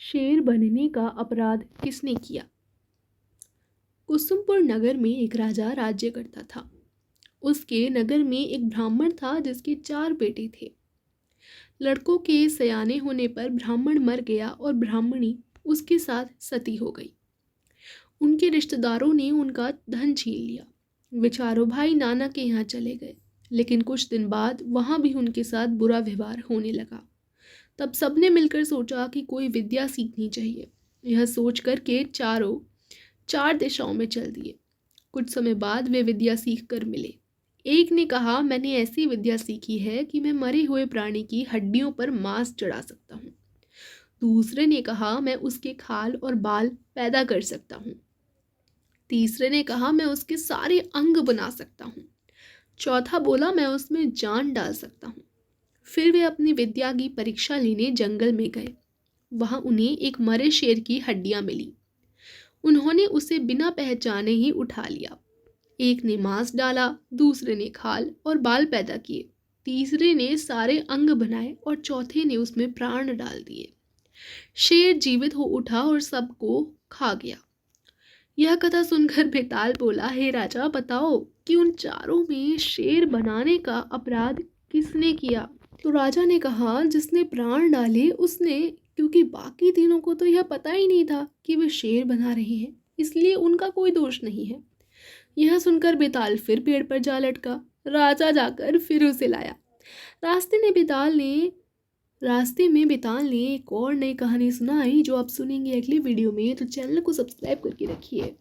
शेर बनने का अपराध किसने किया। कुसुमपुर नगर में एक राजा राज्य करता था। उसके नगर में एक ब्राह्मण था जिसके 4 बेटे थे। लड़कों के सयाने होने पर ब्राह्मण मर गया और ब्राह्मणी उसके साथ सती हो गई। उनके रिश्तेदारों ने उनका धन छीन लिया। वे चारों भाई नाना के यहाँ चले गए, लेकिन कुछ दिन बाद वहाँ भी उनके साथ बुरा व्यवहार होने लगा। तब सबने मिलकर सोचा कि कोई विद्या सीखनी चाहिए। यह सोच कर के चारों 4 दिशाओं में चल दिए। कुछ समय बाद वे विद्या सीख कर मिले। एक ने कहा, मैंने ऐसी विद्या सीखी है कि मैं मरे हुए प्राणी की हड्डियों पर मांस चढ़ा सकता हूँ। दूसरे ने कहा, मैं उसके खाल और बाल पैदा कर सकता हूँ। तीसरे ने कहा, मैं उसके सारे अंग बना सकता हूँ। चौथा बोला, मैं उसमें जान डाल सकता हूँ। फिर वे अपनी विद्या की परीक्षा लेने जंगल में गए। वहां उन्हें एक मरे शेर की हड्डियां मिली। उन्होंने उसे बिना पहचाने ही उठा लिया। एक ने मांस डाला, दूसरे ने खाल और बाल पैदा किए, तीसरे ने सारे अंग बनाए और चौथे ने उसमें प्राण डाल दिए। शेर जीवित हो उठा और सबको खा गया। यह कथा सुनकर बेताल बोला, हे राजा, बताओ कि उन चारों में शेर बनाने का अपराध किसने किया। तो राजा ने कहा, जिसने प्राण डाले उसने, क्योंकि बाकी तीनों को तो यह पता ही नहीं था कि वे शेर बना रहे हैं, इसलिए उनका कोई दोष नहीं है। यह सुनकर बेताल फिर पेड़ पर जा लटका। राजा जाकर फिर उसे लाया। रास्ते में बेताल ने एक और नई कहानी सुनाई जो आप सुनेंगे अगली वीडियो में। तो चैनल को सब्सक्राइब करके रखिए।